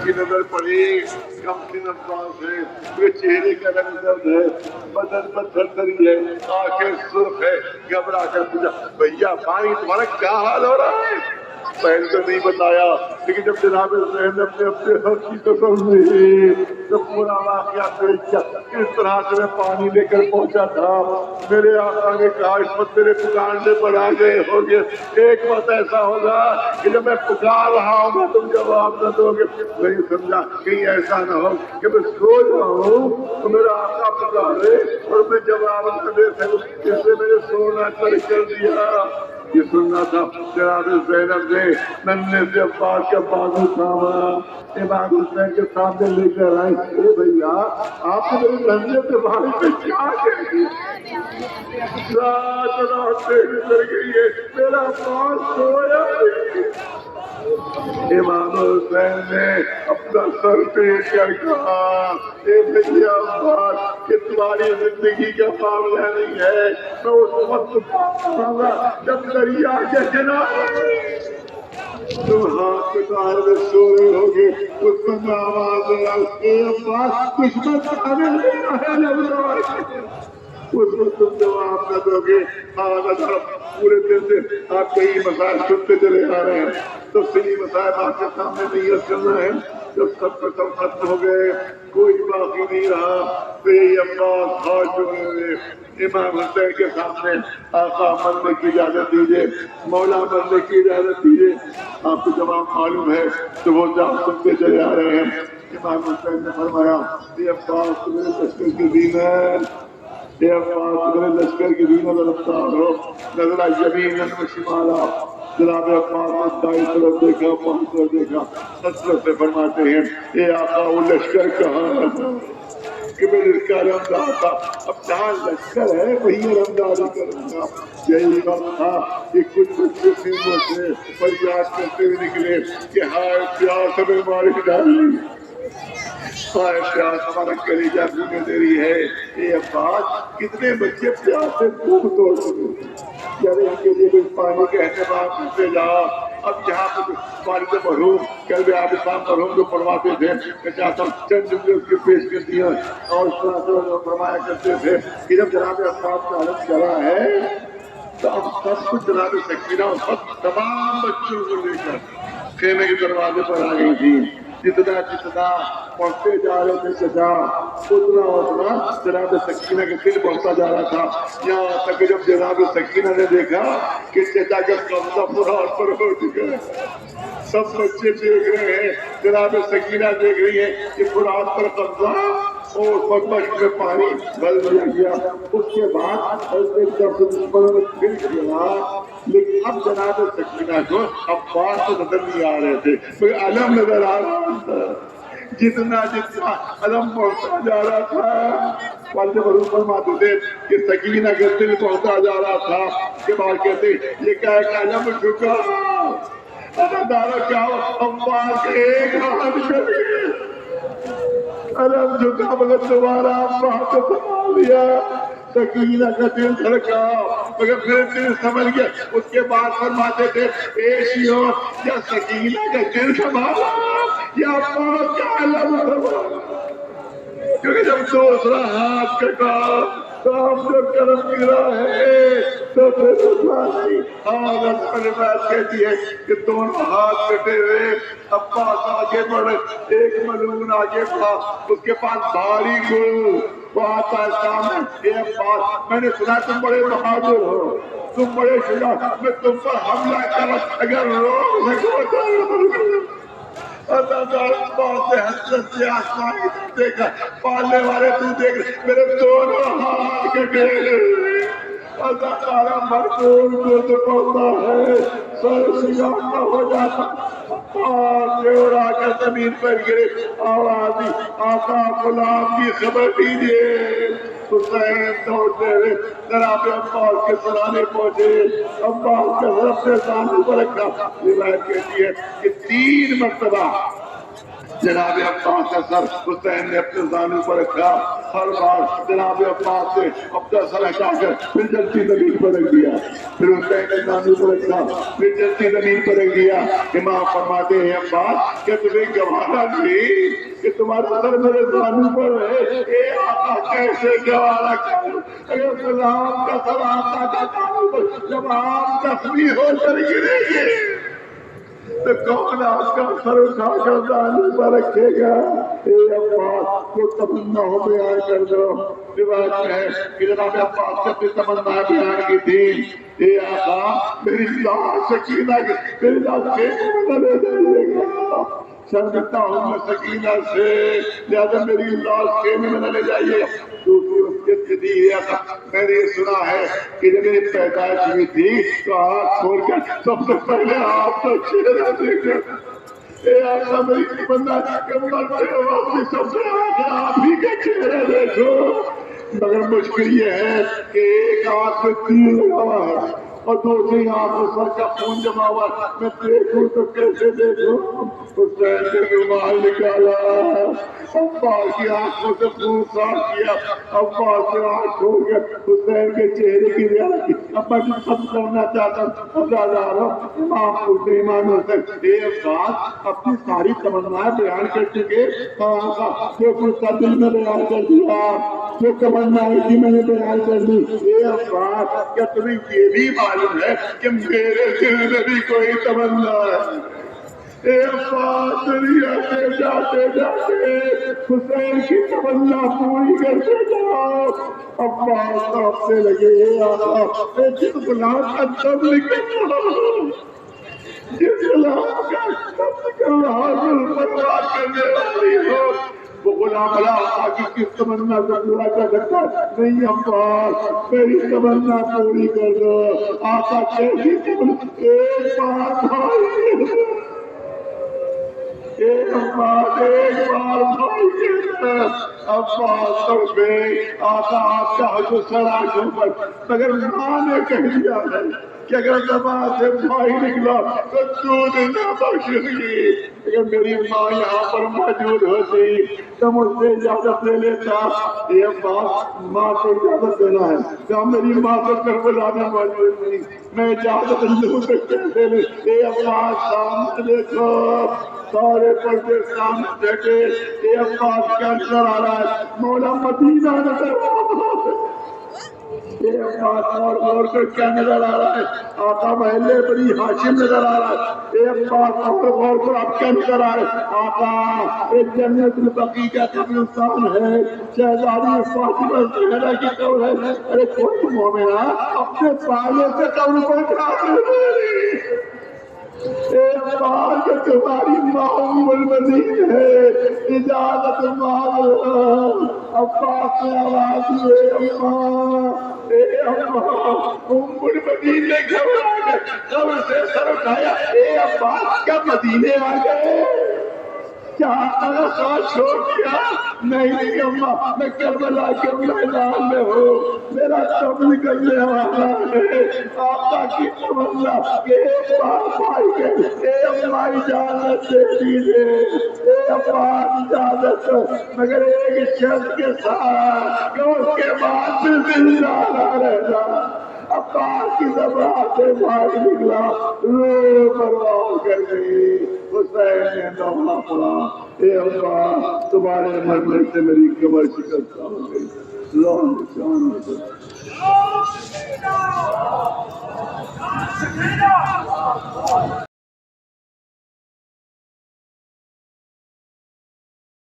کی نظر پڑی کمسن عباس ہے، یہ چہرے کا رنگ درد ہے، بدن پر تھرتھری ہے، آنکھیں سرخ ہے، گھبرا کر پوچھا بھیا پانی تمہارا کیا حال ہو رہا ہے؟ پہلے تو نہیں بتایا، لیکن جب جناب زینب نے اپنے حق کی قسم لی تو پورا واقعہ پیش کیا۔ اس طرح سے میں پانی لے کر پہنچا تھا، میرے آقا نے کہا اس وقت میرے پکارنے پر آ گئے ہوگے، ایک وقت ایسا ہوگا کہ جب میں پکار رہا ہوں گا تم جواب نہ دو گے۔ نہیں سمجھا کہیں ایسا نہ ہو کہ میں سو رہا ہوں تو میرا آقا پکارے اور میں جواب نہ دے سکوں، اس لیے میں نے سونا ترک کر دیا۔ یہ سننا تھا جناب زینب نے ننھے سے عباس کا بازو تھاما، امام حسین کے سامنے لے کر آئے، اے بھیا آپ نے میرے ننھے سے بھائی پہ کیا کہہ دیا؟ رات رات دیکھ کر گئی ہے، میرا عباس سویا نہیں۔ امام حسین نے اپنا سر پیٹ کر کہا اے بھیا عباس کہ تمہاری زندگی کا معاملہ نہیں ہے، میں اس وقت پاؤں جب دریا کے کنارے تم ہاتھ میں باہر میں سو رہے ہوگے، اس میں میں آواز اے عباس دشمن آنے لگا ہے، اس وقت تم جواب نہ دو گے۔ پورے دن سے آپ کئی مسائل سنتے چلے آ رہے ہیں، تفصیلی مسائل آپ کے سامنے نیت کرنا ہے۔ جب سب ختم ہو گئے، کوئی باقی نہیں رہا تو یہ عباس ہاتھ چکے ہوئے امام حسین کے سامنے آقا مرنے کی اجازت دیجیے، مولا مرنے کی اجازت دیجیے۔ آپ کو جواب معلوم ہے تو وہ جواب سنتے چلے آ رہے ہیں۔ امام حسین نے فرمایا یہ عباس میرے لشکر کی دین ہے، اے عباس میرے لشکر کی دین رفتار ہو، نظرہ یمین و شمالا۔ جناب عباس نے دائیں طرف دیکھا، بائیں طرف دیکھا، حسرت سے فرماتے ہیں اے آقا وہ لشکر کہاں کہ میں اس کا رمضان تھا، اب جہاں لشکر ہے وہی رمضانی کروں گا۔ یہی وقت تھا کہ کچھ بچے خیموں سے فریاد کرتے ہوئے نکلے کہ ہائے پیاس ہمیں ماری ڈالی، ہائے پیاس ہمارا کلیجہ بھونے دے رہی ہے۔ اے عباس کتنے بچے پیاس سے بھوک توڑ چکے، یعنی ان کے لیے کوئی پانی کا اہتمام کرتے جاؤ۔ اب یہاں پہ والد مرحوم کلب عابد صاحب مرحوم جو فرماتے تھے، میں چاہتا ہوں چند جملے اس کے پیش کر دیا، اور اس طرح سے فرمایا کرتے تھے کہ جب جناب عباس کا عالم چلا ہے تو اب سب کچھ جناب سکینہ اور سب تمام بچوں کو لے کر خیمے کے دروازے پر آ گئی تھی۔ جتنا پڑھتے جا رہے تھے چچا اتنا جناب سکینہ کے دل بڑھتا جا رہا تھا، یہاں تک کہ جب جناب سکینہ نے دیکھا کہ چچا کا قبضہ فرات پر ہو چکا ہے، سب بچے دیکھ رہے ہیں، جناب سکینہ دیکھ رہی ہے کہ فرات پر قبضہ اور پدمش میں پانی بھر دیا گیا۔ اس کے بعد ایک طرف سے دشمنوں نے پھر کیا، لیکن اب جناب سکینہ کو عباس تو نظر نہیں آ رہے تھے، کوئی علم نظر آ رہا تھا۔ جتنا علم بڑھتا جا رہا تھا، والد مرحوم فرماتے تھے کہ سکینہ کا دل بڑھتا جا رہا تھا کہ بعد کہتے یہ کیا ایک علم جھکا، دارا کیا عباس ایک ہاتھ کر علم جھکا مگر دوبارہ عباس کو سنبھال لیا۔ سکینہ کا دل دھڑکا مگر پھر دل سمجھ گیا۔ اس کے بعد فرماتے تھے ایشیو یا سکینہ کا دل سنبھالا یا عباس کا علم سنبھالا، کیونکہ جب دوسرا ہاتھ کٹا تو اب جو کرم گرا ہے تو پھر دوسرا نہیں۔ اور بات کہتی ہے کہ دونوں ہاتھ کٹے ہوئے عباس آگے بڑھے، ایک ملعون آگے بڑھا، اس کے پاس بھاری گل، وہ آتا ہے سامنے، اے عباس میں نے سنا تم بڑے بہادر ہو، تم بڑے شجاع، میں تم پر حملہ کروں، اگر روک سکو تو عباس نے حسرت سے آسمان کی طرف دیکھا، پالنے والے تو دیکھ میرے دونوں ہاتھ کٹے، اللہ تعالیٰ مرحوم کو تو پڑھتا ہے سر سیاہ نہ ہو جاتا، عباس سے اڑا کر زمین پر گرے، آواز دی آقا غلام کی خبر دیجئے۔ حسین دوڑتے ہوئے جناب عباس کے سرانے پہنچے، عباس کے سر اپنے سامنے پر رکھا۔ روایت کہتی ہے کہ 3 مرتبہ جناب عباس کا سر حسین نے اپنے زانو پر رکھا، ہر بار جناب عباس نے اپنا سر ہٹا کر پھر جلتی زمین پر رکھ دیا، پھر حسین نے زانو پر رکھا، پھر جلتی زمین پر رکھ دیا۔ امام فرماتے ہیں عباس کیا تمہیں گوارا نہیں کہ تمہارا سر میرے زانو پر ہے؟ اے آقا کیسے گوارا کروں؟ اگر غلام کا سر آقا کا زانو پر جب آپ زخمی ہو کر گریں گے تو کون آپ کا سر اٹھا کر زانو پر رکھے گا؟ اے عباس کو تمنا ہو بیان کر دو۔ روایت میں ہے کہ جناب عباس نے اپنی تمنا بیان کی تھی، اے آقا میری لاش سکینہ میری لاش کے لے جائیے گا، شرمتا ہوں میں سکینہ سے، لہذا میری لاش خیمے میں نہ لے جائیے۔ دوسری وصیت یہ دی ہے، میں نے یہ سنا ہے کہ جب میری پیدائش ہوئی تھی تو ہاتھ چھوڑ کر سب سے پہلے آپ کا چہرہ دیکھا، اے آقا میری تمنا کہ مرتے وقت سب سے آگے آپ ہی کا چہرہ دیکھو، مگر مشکل یہ ہے کہ ایک آنکھ میں تیر لگا ہوا ہے اور دوسری آنکھ میں سر کا خون جمع ہوا ہے، میں دیکھوں تو کیسے دیکھوں؟ حسین نے رومال نکالا، عباس کی آنکھوں سے خون صاف کیا، عباس سے آنکھ کھول کر حسین کے چہرے کی رعایت کی۔ اب میں ختم کرنا چاہتا ہوں، امام پوچھتے امام حسین، اے عباس اپنی ساری تمنائیں بیان کر چکے، جو کچھ تھا دل میں بیان کر دیا، جو تمنائیں تھی میں نے بیان کر دی۔ اے عباس کیا تمہیں یہ بھی معلوم ہے کہ میرے دل میں بھی کوئی تمنا ہے؟ اے عباس میری آتے جاتے جاتے حسین کی تمنا پوری کرتے جاؤ۔ عباس کہنے لگے، اے آقا جس غلام کا دم نکل رہا، جس غلام کا دم نکل رہا دل پرواہ کرنے والی ہو، وہ غلام آقا کی کس تمنا کو پورا کر سکتا ہے؟ نہیں عباس میری تمنا پوری کر دو۔ آقا کیسی تمنا؟ ایک بار بھائی، ایک بار بھائی کے عباس توبے، آقا آپ کا حضور سراجوں پر، مگر ماں نے کہہ دیا ہے کہ اگر زبان سے بھائی نکلا تو دودھ نہ بخشوگی۔ اگر میری ماں یہاں پر موجود ہوتی تو مجھ سے اجازت لے لیتا، یہ عباس ماں کو اجازت دینا ہے، کیا میری ماں کو کربلا میں موجود نہیں، میں اجازت لوں تو کیسے لے؟ اے عباس سامنے دیکھو، سارے پردے سامنے بیٹھے، اے عباس کیا نظر آ رہا ہے؟ مولا مدینہ نظر آ رہا ہے۔ اے عباس اور کر کیا نظر آ رہا ہے؟ آقا محلے بنی ہاشم نظر آ رہا ہے۔ اے عباس اور کر آپ کیا نظر آ رہا ہے؟ آقا ایک جنت البقیع کا قبرستان ہے، شہزادی فاطمہ زہرا کی قبر ہے۔ ارے کوئی مومنہ اپنے پالے سے قبر پر جاتے، اے عباس کہ تمہاری ماں ام المؤمنین ہے، اجازت مانگو۔ عباس نے آواز دی، اے اماں، اے اماں۔ ام المؤمنین نے گھبرا کر قبر سے سر اٹھایا، اے عباس کیا مدینے آ گئے؟ کیا آقا خاص چھوڑ دیا؟ نہیں اماں، میں کربلا کے میدان میں ہوں، میرا دم نکلنے والا ہے۔ آقا کی تمنا کہ ایک بار بھائی کے، اے اماں اجازت دے دیجئے، اے اماں اجازت، مگر ایک شرط کے ساتھ کہ اس کے بعد بھی زندہ نہ رہنا۔ عباس کی زبان سے بھائی نکلا، روح پرواہ کر گئی۔ حسین نے دوہا پڑا، اے عباس تمہارے مرنے سے میری کمر شکستہ ہو گئی، لون نشان ہو گئی۔